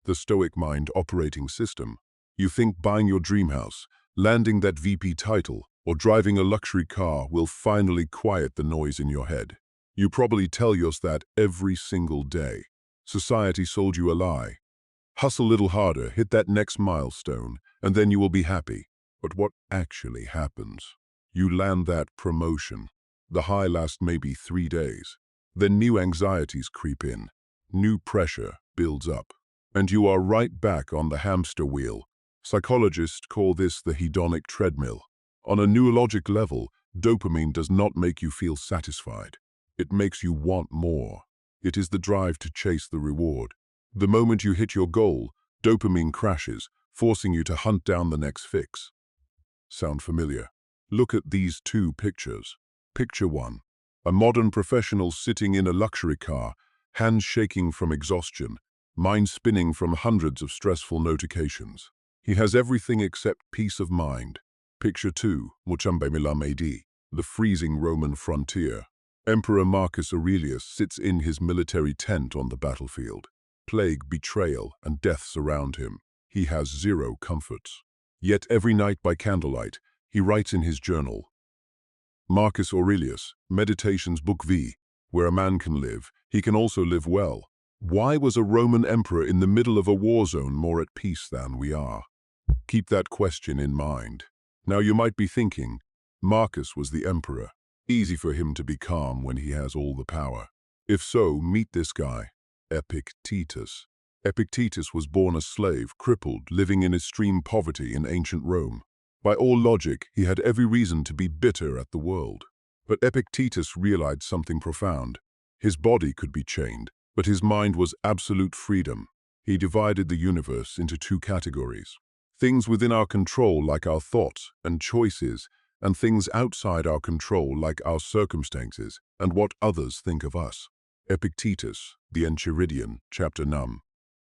the Stoic mind operating system. You think buying your dream house, landing that VP title, or driving a luxury car will finally quiet the noise in your head. You probably tell yourself that every single day. Society sold you a lie. Hustle a little harder, hit that next milestone, and then you will be happy. But what actually happens? You land that promotion. The high lasts maybe 3 days. Then new anxieties creep in. New pressure builds up. And you are right back on the hamster wheel. Psychologists call this the hedonic treadmill. On a neurologic level, dopamine does not make you feel satisfied. It makes you want more. It is the drive to chase the reward. The moment you hit your goal, dopamine crashes, forcing you to hunt down the next fix. Sound familiar? Look at these two pictures. Picture 1. A modern professional sitting in a luxury car, hands shaking from exhaustion, mind spinning from hundreds of stressful notifications. He has everything except peace of mind. Picture 2. Muchambemilamedi, the freezing Roman frontier. Emperor Marcus Aurelius sits in his military tent on the battlefield. Plague, betrayal, and death surround him. He has zero comforts. Yet every night by candlelight, he writes in his journal. Marcus Aurelius, Meditations Book V, where a man can live, he can also live well. Why was a Roman emperor in the middle of a war zone more at peace than we are? Keep that question in mind. Now you might be thinking, Marcus was the emperor. Easy for him to be calm when he has all the power. If so, meet this guy, Epictetus. Epictetus was born a slave, crippled, living in extreme poverty in ancient Rome. By all logic, he had every reason to be bitter at the world. But Epictetus realized something profound. His body could be chained, but his mind was absolute freedom. He divided the universe into 2 categories. Things within our control like our thoughts and choices, and things outside our control like our circumstances and what others think of us. Epictetus, the Enchiridion, Chapter 9.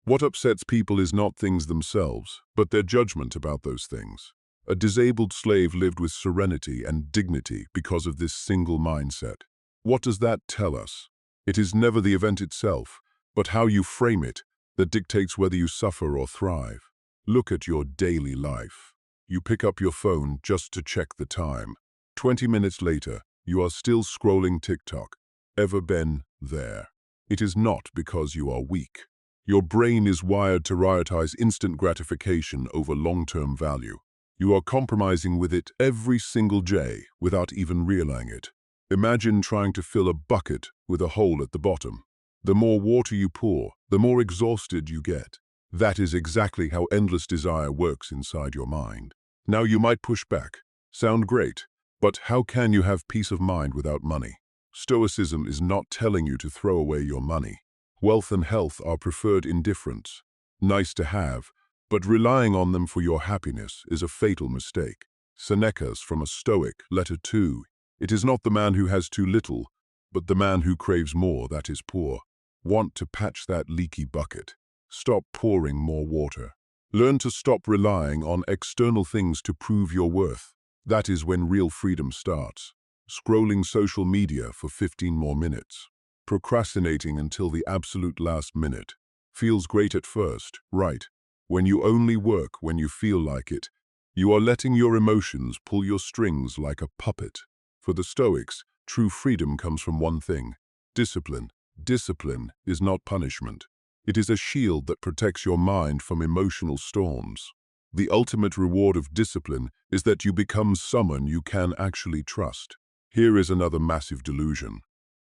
What upsets people is not things themselves, but their judgment about those things. A disabled slave lived with serenity and dignity because of this single mindset. What does that tell us? It is never the event itself, but how you frame it that dictates whether you suffer or thrive. Look at your daily life. You pick up your phone just to check the time. 20 minutes later, you are still scrolling TikTok. Ever been there? It is not because you are weak. Your brain is wired to prioritize instant gratification over long-term value. You are compromising with it every single day without even realizing it. Imagine trying to fill a bucket with a hole at the bottom. The more water you pour, the more exhausted you get. That is exactly how endless desire works inside your mind. Now you might push back. Sound great, but how can you have peace of mind without money? Stoicism is not telling you to throw away your money. Wealth and health are preferred indifference. Nice to have, but relying on them for your happiness is a fatal mistake. Seneca's from a Stoic, Letter 2. It is not the man who has too little, but the man who craves more that is poor. Want to patch that leaky bucket. Stop pouring more water. Learn to stop relying on external things to prove your worth. That is when real freedom starts. Scrolling social media for 15 more minutes. Procrastinating until the absolute last minute. Feels great at first, right? When you only work when you feel like it, you are letting your emotions pull your strings like a puppet. For the Stoics, true freedom comes from one thing: discipline. Discipline is not punishment. It is a shield that protects your mind from emotional storms. The ultimate reward of discipline is that you become someone you can actually trust. Here is another massive delusion.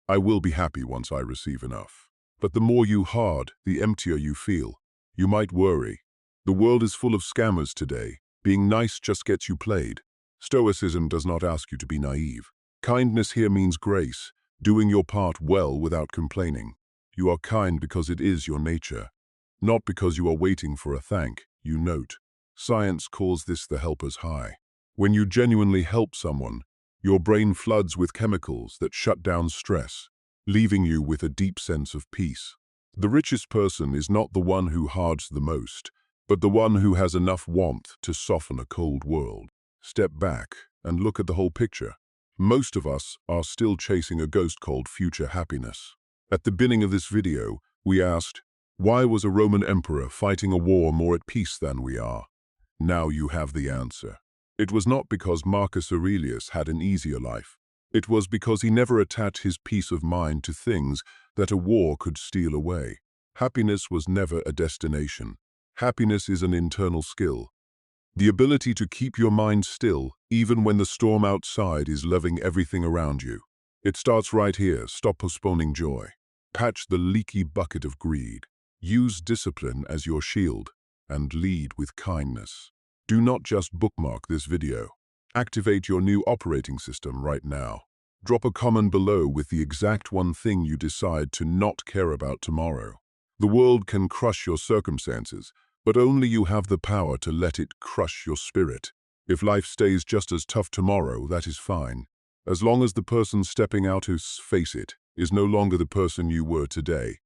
I will be happy once I receive enough. But the more you hoard, the emptier you feel. You might worry. The world is full of scammers today. Being nice just gets you played. Stoicism does not ask you to be naive. Kindness here means grace, doing your part well without complaining. You are kind because it is your nature, not because you are waiting for a thank, you note. Science calls this the helper's high. When you genuinely help someone, your brain floods with chemicals that shut down stress, leaving you with a deep sense of peace. The richest person is not the one who hoards the most, but the one who has enough warmth to soften a cold world. Step back and look at the whole picture. Most of us are still chasing a ghost called future happiness. At the beginning of this video, we asked, Why was a Roman emperor fighting a war more at peace than we are? Now you have the answer. It was not because Marcus Aurelius had an easier life. It was because he never attached his peace of mind to things that a war could steal away. Happiness was never a destination. Happiness is an internal skill. The ability to keep your mind still, even when the storm outside is leveling everything around you. It starts right here. Stop postponing joy. Patch the leaky bucket of greed. Use discipline as your shield, and lead with kindness. Do not just bookmark this video. Activate your new operating system right now. Drop a comment below with the exact one thing you decide to not care about tomorrow. The world can crush your circumstances, but only you have the power to let it crush your spirit. If life stays just as tough tomorrow, that is fine. As long as the person stepping out to face it is no longer the person you were today.